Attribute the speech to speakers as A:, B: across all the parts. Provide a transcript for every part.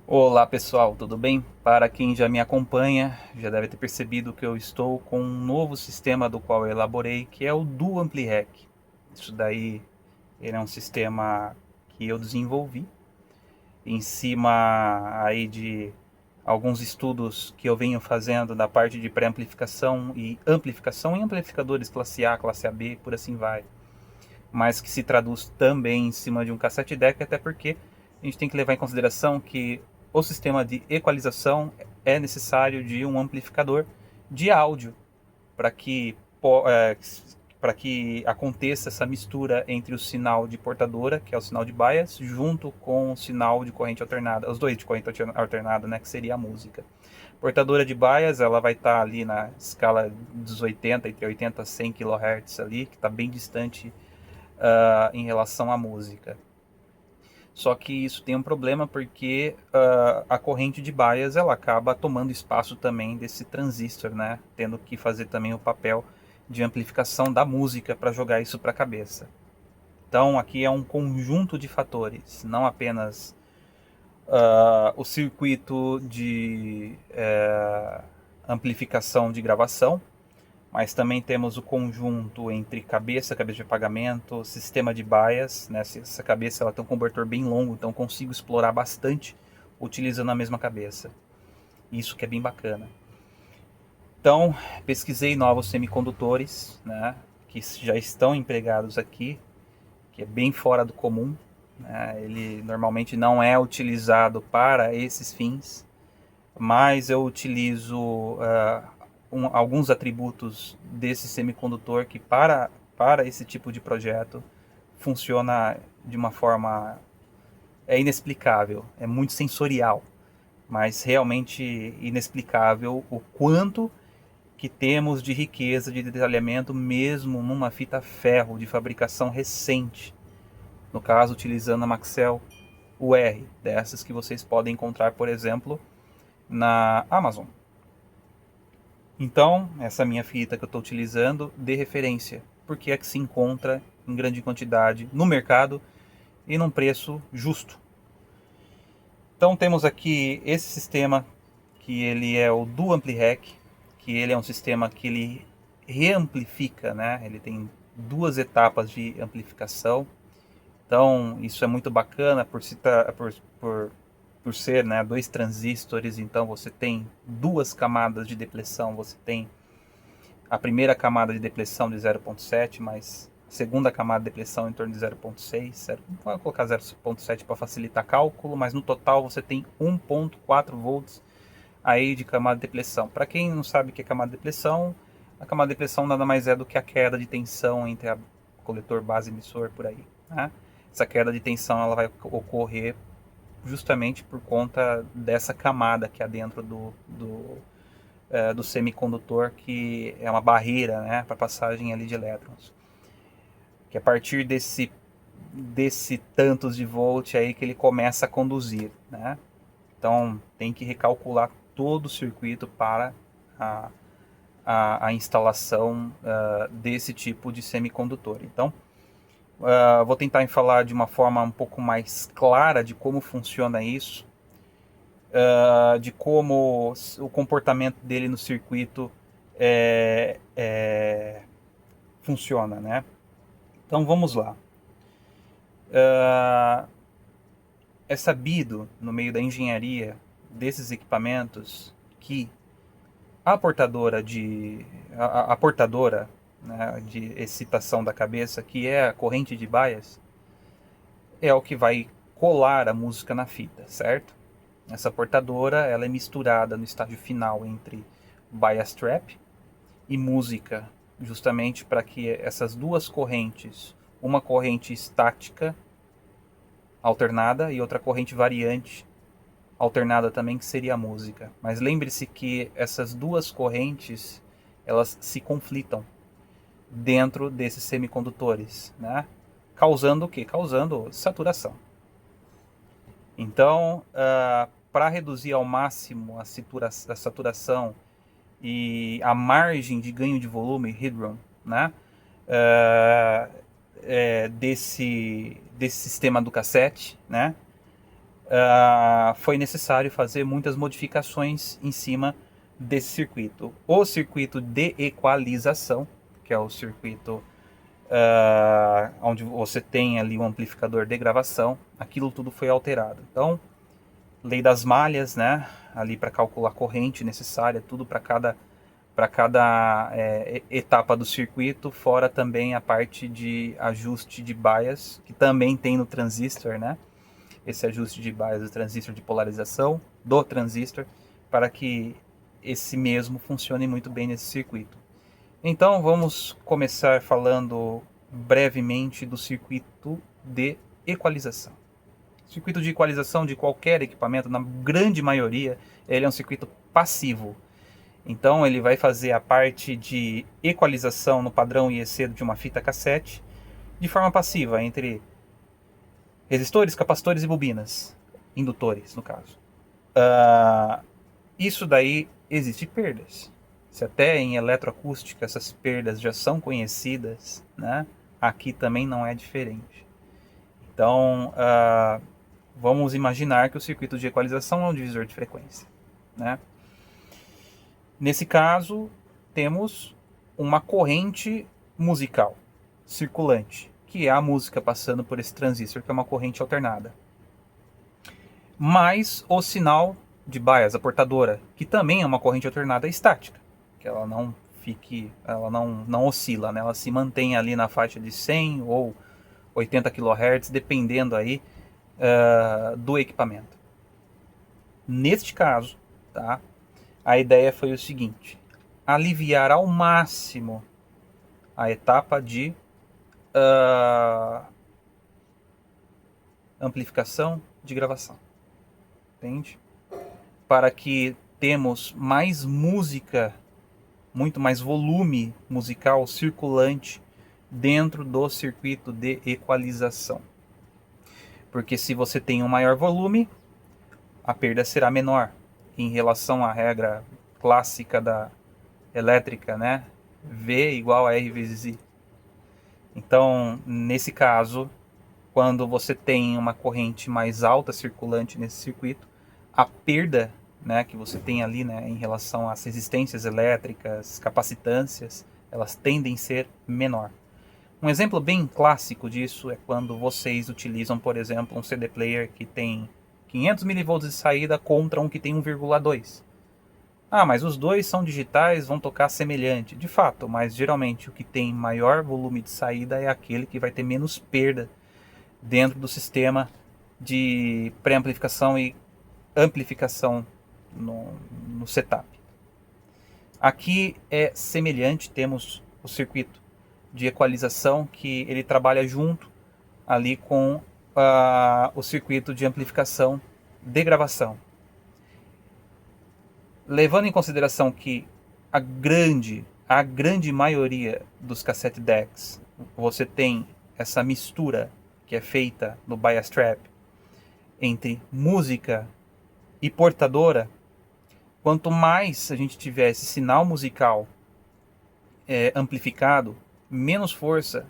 A: Olá pessoal, tudo bem? Para quem já me acompanha, já deve ter percebido que eu estou com um novo sistema do qual eu elaborei, que é o Duo AmpliRec. Isso daí, ele é um sistema que eu desenvolvi em cima aí de alguns estudos que eu venho fazendo na parte de pré-amplificação e amplificação em amplificadores classe A, classe AB, por assim vai. Mas que se traduz também em cima de um cassete deck, até porque a gente tem que levar em consideração que o sistema de equalização é necessário de um amplificador de áudio para que para que aconteça essa mistura entre o sinal de portadora, que é o sinal de bias, junto com o sinal de corrente alternada, os dois de corrente alternada, né, que seria a música. Portadora de bias, ela vai estar ali na escala dos 80, entre 80 a 100 kHz ali, que está bem distante em relação à música. Só que isso tem um problema porque a corrente de bias ela acaba tomando espaço também desse transistor, né? Tendo que fazer também o papel de amplificação da música para jogar isso para a cabeça. Então aqui é um conjunto de fatores, não apenas o circuito de amplificação de gravação, mas também temos o conjunto entre cabeça de apagamento, sistema de bias, né? Essa cabeça ela tem um cobertor bem longo, então consigo explorar bastante utilizando a mesma cabeça. Isso que é bem bacana. Então, pesquisei novos semicondutores, né, que já estão empregados aqui, que é bem fora do comum. Né? Ele normalmente não é utilizado para esses fins, mas eu utilizo alguns atributos desse semicondutor que para esse tipo de projeto funciona de uma forma inexplicável, é muito sensorial, mas realmente inexplicável o quanto que temos de riqueza de detalhamento mesmo numa fita ferro de fabricação recente, no caso utilizando a Maxell UR, dessas que vocês podem encontrar, por exemplo, na Amazon. Então, essa minha fita que eu estou utilizando de referência, porque é que se encontra em grande quantidade no mercado e num preço justo. Então temos aqui esse sistema que ele é o Duo AmpliRec, que ele é um sistema que ele reamplifica, né? Ele tem duas etapas de amplificação. Então isso é muito bacana por ser, né, dois transistores. Então você tem duas camadas de depleção. Você tem a primeira camada de depressão de 0,7, mais a segunda camada de depressão em torno de 0,6. Vou colocar 0,7 para facilitar cálculo, mas no total você tem 1,4 volts aí de camada de depressão. Para quem não sabe o que é camada de depressão, a camada de depressão nada mais é do que a queda de tensão entre a coletor base emissor por aí. Né? Essa queda de tensão ela vai ocorrer justamente por conta dessa camada que há dentro do semicondutor, que é uma barreira, né, para passagem ali de elétrons. Que a partir desse tantos de volt aí que ele começa a conduzir, né? Então tem que recalcular todo o circuito para a, a instalação desse tipo de semicondutor. Então vou tentar falar de uma forma um pouco mais clara de como funciona isso, de como o comportamento dele no circuito funciona, né? Então vamos lá. É sabido no meio da engenharia desses equipamentos que a portadora a portadora, né, de excitação da cabeça, que é a corrente de bias, é o que vai colar a música na fita, certo? Essa portadora ela é misturada no estágio final entre bias trap e música, justamente para que essas duas correntes, uma corrente estática alternada e outra corrente variante alternada também, que seria a música. Mas lembre-se que essas duas correntes elas se conflitam dentro desses semicondutores, né? Causando o quê? Causando saturação. Então, para reduzir ao máximo a saturação e a margem de ganho de volume, headroom, né? Desse sistema do cassete, né? foi necessário fazer muitas modificações em cima desse circuito. O circuito de equalização, que é o circuito onde você tem ali um amplificador de gravação, aquilo tudo foi alterado. Então, lei das malhas, né? Ali para calcular a corrente necessária, tudo para cada etapa do circuito, fora também a parte de ajuste de bias, que também tem no transistor, né? Esse ajuste de bias do transistor, de polarização do transistor, para que esse mesmo funcione muito bem nesse circuito. Então vamos começar falando brevemente do circuito de equalização. O circuito de equalização de qualquer equipamento, na grande maioria, ele é um circuito passivo. Então ele vai fazer a parte de equalização no padrão IEC de uma fita cassete de forma passiva, entre resistores, capacitores e bobinas, indutores no caso. Isso daí existe perdas. Se até em eletroacústica essas perdas já são conhecidas, né? Aqui também não é diferente. Então vamos imaginar que o circuito de equalização é um divisor de frequência, né? Nesse caso, temos uma corrente musical circulante, que é a música passando por esse transistor, que é uma corrente alternada. Mais o sinal de bias, a portadora, que também é uma corrente alternada estática, que ela não não oscila, né? Ela se mantém ali na faixa de 100 ou 80 kHz, dependendo aí do equipamento. Neste caso, tá? A ideia foi o seguinte: aliviar ao máximo a etapa de amplificação de gravação, entende? Para que temos mais música, muito mais volume musical circulante dentro do circuito de equalização. Porque se você tem um maior volume, a perda será menor em relação à regra clássica da elétrica, né? V igual a R vezes I. Então, nesse caso, quando você tem uma corrente mais alta circulante nesse circuito, a perda, né, que você tem ali, né, em relação às resistências elétricas, capacitâncias, elas tendem a ser menor. Um exemplo bem clássico disso é quando vocês utilizam, por exemplo, um CD player que tem 500 mV de saída contra um que tem 1,2. Mas os dois são digitais, vão tocar semelhante. De fato, mas geralmente o que tem maior volume de saída é aquele que vai ter menos perda dentro do sistema de pré-amplificação e amplificação no setup. Aqui é semelhante, temos o circuito de equalização que ele trabalha junto ali com o circuito de amplificação de gravação. Levando em consideração que a grande maioria dos cassette decks você tem essa mistura que é feita no bias trap entre música e portadora, quanto mais a gente tiver esse sinal musical amplificado, menos força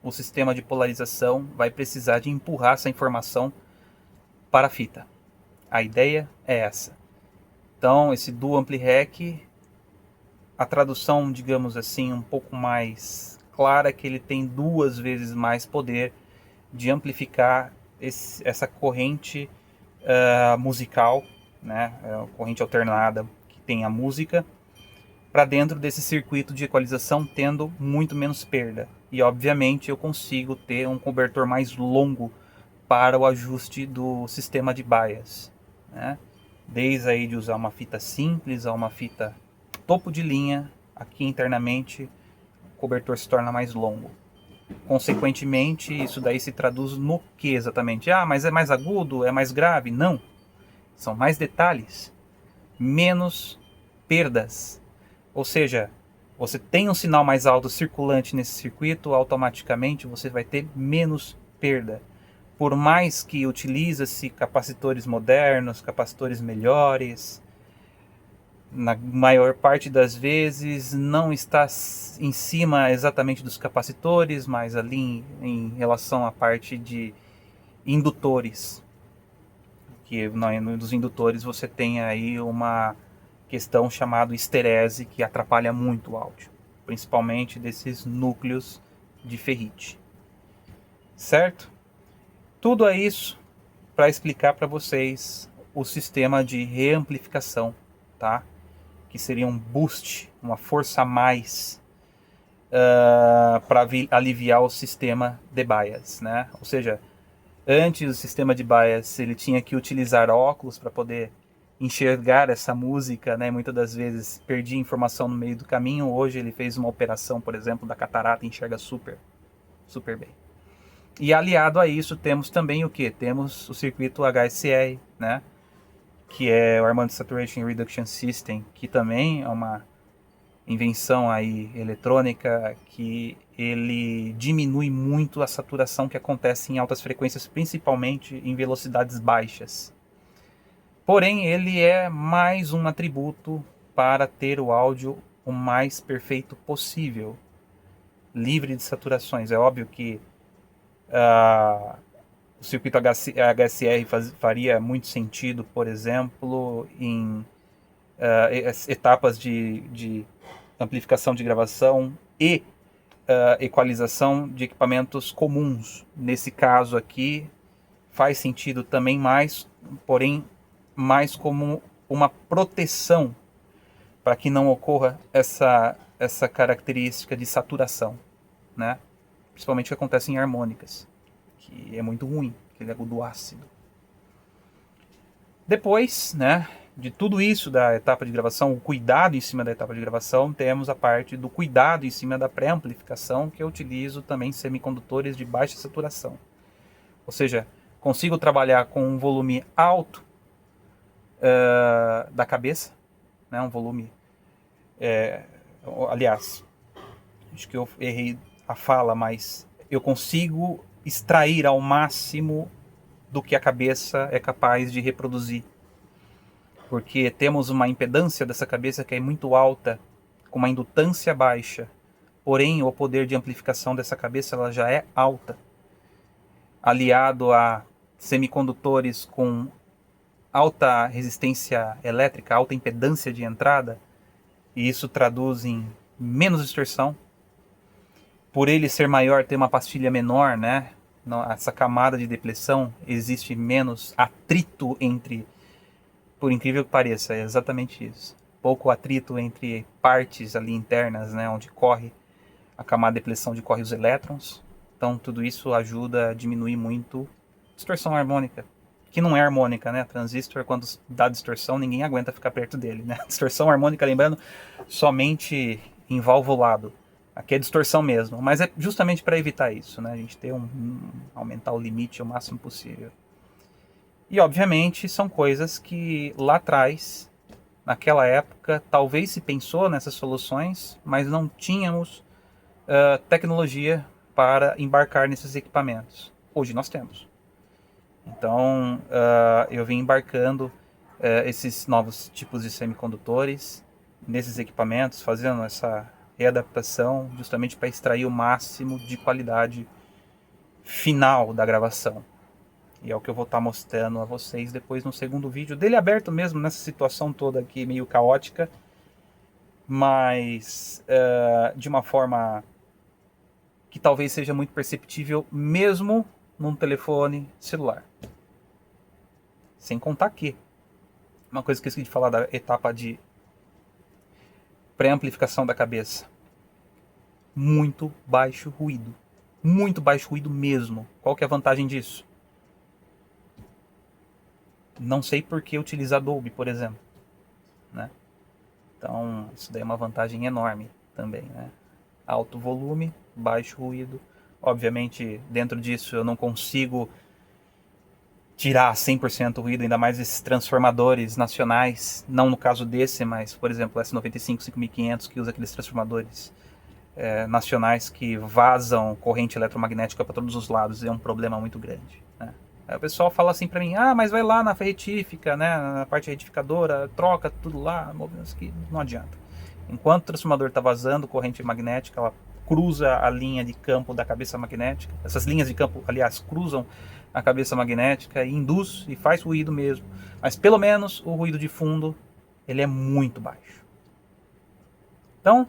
A: o sistema de polarização vai precisar de empurrar essa informação para a fita. A ideia é essa. Então, esse Dual Ampli-Rec, a tradução, digamos assim, um pouco mais clara, é que ele tem 2 vezes mais poder de amplificar essa corrente musical, né, corrente alternada que tem a música, para dentro desse circuito de equalização, tendo muito menos perda. E obviamente eu consigo ter um cobertor mais longo para o ajuste do sistema de bias, né? Desde aí de usar uma fita simples a uma fita topo de linha, aqui internamente o cobertor se torna mais longo. Consequentemente, isso daí se traduz no que exatamente? Mas é mais agudo? É mais grave? Não. São mais detalhes, menos perdas. Ou seja, você tem um sinal mais alto circulante nesse circuito, automaticamente você vai ter menos perda. Por mais que utilize-se capacitores modernos, capacitores melhores, na maior parte das vezes não está em cima exatamente dos capacitores, mas ali em relação à parte de indutores. que nos indutores você tem aí uma questão chamada esterese, que atrapalha muito o áudio, principalmente desses núcleos de ferrite. Certo? Tudo é isso para explicar para vocês o sistema de reamplificação, tá? Que seria um boost, uma força a mais para aliviar o sistema de bias, né? Ou seja, antes o sistema de bias ele tinha que utilizar óculos para poder enxergar essa música, né? Muitas das vezes perdia informação no meio do caminho. Hoje ele fez uma operação, por exemplo, da catarata, enxerga super bem. E aliado a isso temos também o que? Temos o circuito HSR, né? Que é o Harmonic Saturation Reduction System, que também é uma invenção aí eletrônica que ele diminui muito a saturação que acontece em altas frequências, principalmente em velocidades baixas. Porém, ele é mais um atributo para ter o áudio o mais perfeito possível, livre de saturações. É óbvio que o circuito HSR faria muito sentido, por exemplo, em etapas de amplificação de gravação e equalização de equipamentos comuns. Nesse caso aqui, faz sentido também mais, porém, mais como uma proteção para que não ocorra essa característica de saturação, né? Principalmente o que acontece em harmônicas, que é muito ruim, aquele agudo ácido. Depois, né, de tudo isso da etapa de gravação, o cuidado em cima da etapa de gravação, temos a parte do cuidado em cima da pré-amplificação, que eu utilizo também semicondutores de baixa saturação. Ou seja, consigo trabalhar com um volume alto da cabeça, né, um volume... aliás, acho que eu errei a fala, mas eu consigo extrair ao máximo do que a cabeça é capaz de reproduzir. Porque temos uma impedância dessa cabeça que é muito alta, com uma indutância baixa. Porém, o poder de amplificação dessa cabeça ela já é alta. Aliado a semicondutores com alta resistência elétrica, alta impedância de entrada, e isso traduz em menos distorção. Por ele ser maior, ter uma pastilha menor, né? Essa camada de depressão, existe menos atrito entre... Por incrível que pareça, é exatamente isso. Pouco atrito entre partes ali internas, né? Onde corre a camada de depressão, onde corre os elétrons. Então, tudo isso ajuda a diminuir muito a distorção harmônica. Que não é harmônica, né? Transistor, quando dá distorção, ninguém aguenta ficar perto dele, né? Distorção harmônica, lembrando, somente em valvulado. Aqui é distorção mesmo, mas é justamente para evitar isso, né? A gente ter aumentar o limite o máximo possível. E, obviamente, são coisas que lá atrás, naquela época, talvez se pensou nessas soluções, mas não tínhamos tecnologia para embarcar nesses equipamentos. Hoje nós temos. Então, eu vim embarcando esses novos tipos de semicondutores nesses equipamentos, fazendo essa readaptação justamente para extrair o máximo de qualidade final da gravação. E é o que eu vou estar mostrando a vocês depois no segundo vídeo, dele aberto mesmo nessa situação toda aqui meio caótica, mas de uma forma que talvez seja muito perceptível mesmo num telefone celular. Sem contar que, uma coisa que eu esqueci de falar da etapa de pré-amplificação da cabeça. Muito baixo ruído. Muito baixo ruído mesmo. Qual que é a vantagem disso? Não sei por que utilizar Dolby, por exemplo. Né? Então, isso daí é uma vantagem enorme também. Né? Alto volume, baixo ruído. Obviamente, dentro disso eu não consigo tirar 100% o ruído, ainda mais esses transformadores nacionais, não no caso desse, mas, por exemplo, S95 5500, que usa aqueles transformadores nacionais que vazam corrente eletromagnética para todos os lados, é um problema muito grande. Né? Aí o pessoal fala assim para mim, mas vai lá na retífica, né, na parte retificadora, troca tudo lá, que não adianta. Enquanto o transformador está vazando corrente magnética, ela cruza a linha de campo da cabeça magnética. Essas linhas de campo, aliás, cruzam a cabeça magnética e induz e faz ruído mesmo. Mas pelo menos o ruído de fundo ele é muito baixo. Então,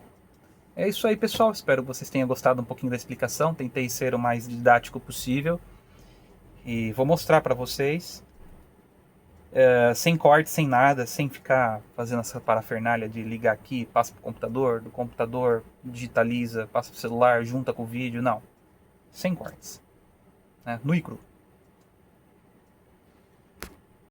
A: é isso aí, pessoal. Espero que vocês tenham gostado um pouquinho da explicação. Tentei ser o mais didático possível. E vou mostrar para vocês, sem corte, sem nada, sem ficar fazendo essa parafernália de ligar aqui, passa pro computador, do computador digitaliza, passa pro celular, junta com o vídeo. Não. Sem cortes. Né? Nu e cru.